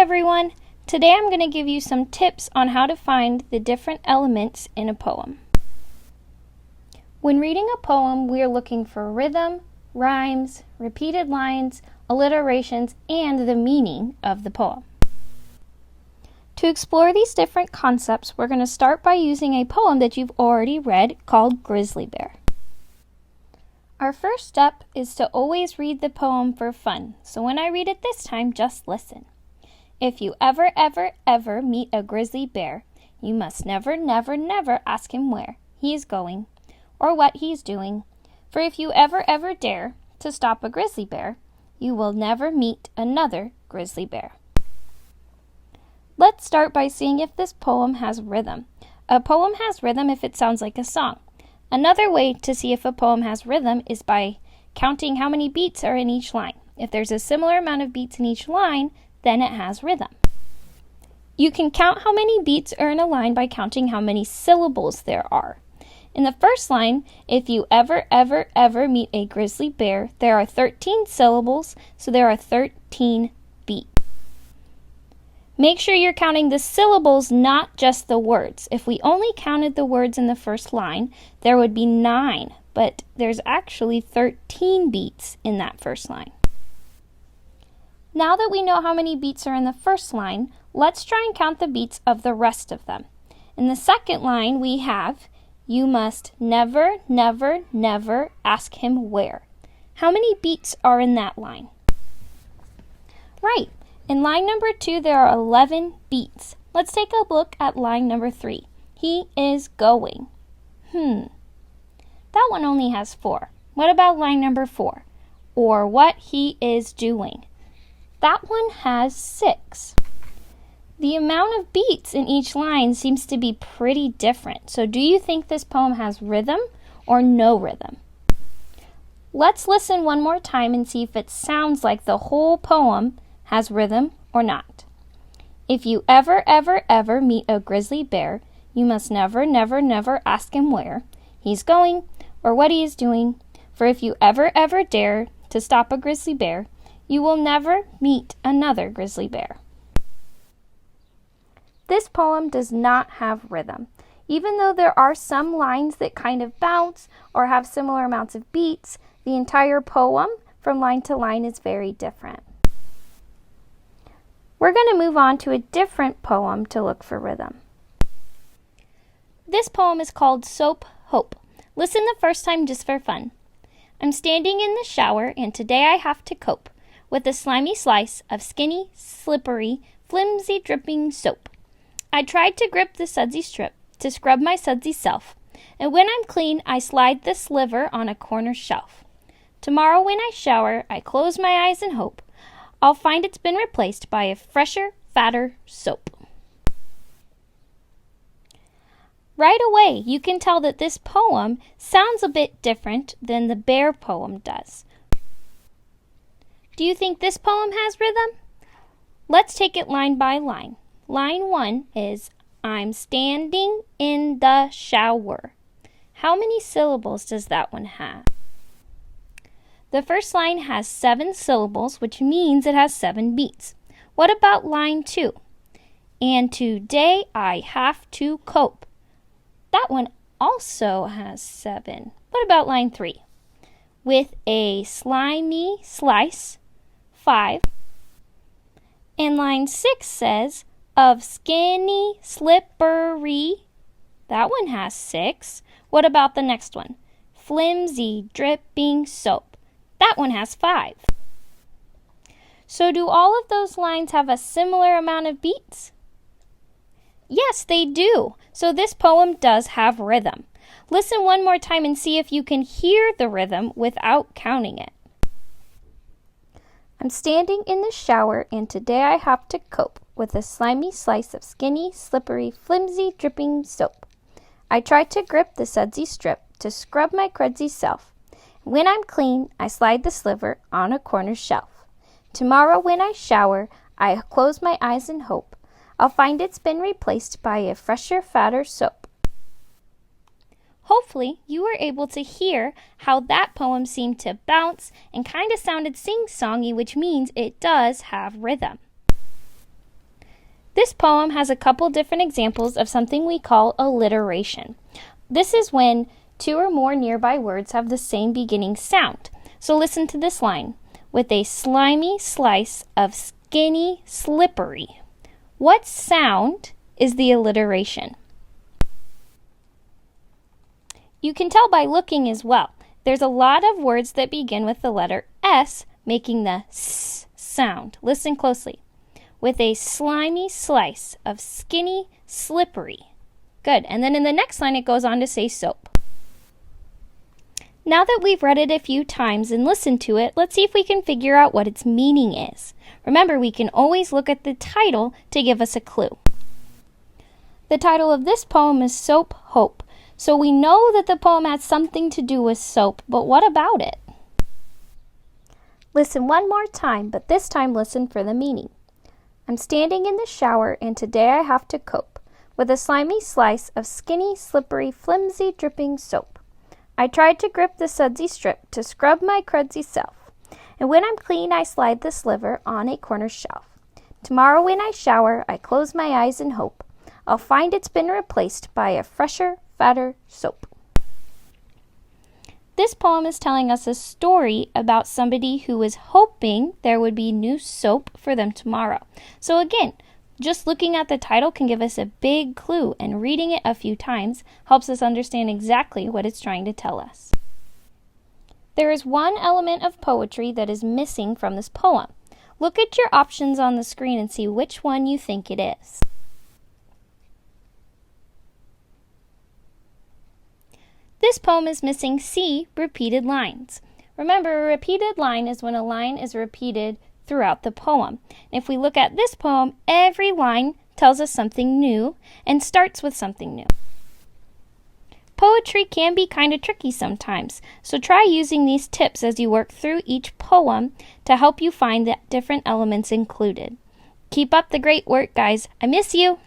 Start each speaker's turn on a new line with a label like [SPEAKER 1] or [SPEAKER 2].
[SPEAKER 1] everyone! Today I'm going to give you some tips on how to find the different elements in a poem. When reading a poem, we are looking for rhythm, rhymes, repeated lines, alliterations, and the meaning of the poem. To explore these different concepts, we're going to start by using a poem that you've already read called Grizzly Bear. Our first step is to always read the poem for fun, so when I read it this time, just listen. If you ever meet a grizzly bear, you must never ask him where he is going or what he is doing. For if you ever dare to stop a grizzly bear, you will never meet another grizzly bear. Let's start by seeing if this poem has rhythm. A poem has rhythm if it sounds like a song. Another way to see if a poem has rhythm is by counting how many beats are in each line. If there's a similar amount of beats in each line, then it has rhythm. You can count how many beats are in a line by counting how many syllables there are. In the first line, if you ever meet a grizzly bear, there are 13 syllables, so there are 13 beats. Make sure you're counting the syllables, not just the words. If we only counted the words in the first line, there would be 9, but there's actually 13 beats in that first line. Now that we know how many beats are in the first line, let's try and count the beats of the rest of them. In the second line, we have, you must never ask him where. How many beats are in that line? Right. In line number 2, there are 11 beats. Let's take a look at line number 3. He is going. That one only has 4. What about line number 4? Or what he is doing. That one has 6. The amount of beats in each line seems to be pretty different. So do you think this poem has rhythm or no rhythm? Let's listen one more time and see if it sounds like the whole poem has rhythm or not. If you ever meet a grizzly bear, you must never ask him where he's going or what he is doing. For if you ever dare to stop a grizzly bear, you will never meet another grizzly bear. This poem does not have rhythm. Even though there are some lines that kind of bounce or have similar amounts of beats, the entire poem from line to line is very different. We're going to move on to a different poem to look for rhythm. This poem is called Soap Hope. Listen the first time just for fun. I'm standing in the shower and today I have to cope with a slimy slice of skinny, slippery, flimsy dripping soap. I tried to grip the sudsy strip to scrub my sudsy self, and when I'm clean I slide the sliver on a corner shelf. Tomorrow when I shower I close my eyes and hope I'll find it's been replaced by a fresher, fatter soap. Right away, you can tell that this poem sounds a bit different than the bear poem does. Do you think this poem has rhythm? Let's take it line by line. Line 1 is, I'm standing in the shower. How many syllables does that one have? The first line has 7 syllables, which means it has 7 beats. What about line 2? And today I have to cope. That one also has 7. What about line 3? With a slimy slice, 5. And line 6 says, of skinny, slippery. That one has 6. What about the next one? Flimsy, dripping soap. That one has 5. So do all of those lines have a similar amount of beats? Yes, they do. So this poem does have rhythm. Listen one more time and see if you can hear the rhythm without counting it. I'm standing in the shower and today I have to cope with a slimy slice of skinny, slippery, flimsy, dripping soap. I tried to grip the sudsy strip to scrub my cruddy self. When I'm clean, I slide the sliver on a corner shelf. Tomorrow when I shower, I close my eyes and hope I'll find it's been replaced by a fresher, fatter soap. Hopefully, you were able to hear how that poem seemed to bounce and kind of sounded sing-songy, which means it does have rhythm. This poem has a couple different examples of something we call alliteration. This is when two or more nearby words have the same beginning sound. So listen to this line. With a slimy slice of skinny slippery. What sound is the alliteration? You can tell by looking as well. There's a lot of words that begin with the letter S, making the S sound. Listen closely. With a slimy slice of skinny slippery. Good. And then in the next line it goes on to say soap. Now that we've read it a few times and listened to it, let's see if we can figure out what its meaning is. Remember, we can always look at the title to give us a clue. The title of this poem is Soap Hope. So we know that the poem has something to do with soap, but what about it? Listen one more time, but this time listen for the meaning. I'm standing in the shower and today I have to cope with a slimy slice of skinny, slippery, flimsy, dripping soap. I tried to grip the sudsy strip to scrub my crudsy self, and when I'm clean I slide the sliver on a corner shelf. Tomorrow when I shower, I close my eyes and hope I'll find it's been replaced by a fresher, fatter soap. This poem is telling us a story about somebody who was hoping there would be new soap for them tomorrow. So again, just looking at the title can give us a big clue, and reading it a few times helps us understand exactly what it's trying to tell us. There is one element of poetry that is missing from this poem. Look at your options on the screen and see which one you think it is. This poem is missing C, repeated lines. Remember, a repeated line is when a line is repeated throughout the poem. If we look at this poem, every line tells us something new and starts with something new. Poetry can be kind of tricky sometimes, so try using these tips as you work through each poem to help you find the different elements included. Keep up the great work, guys. I miss you.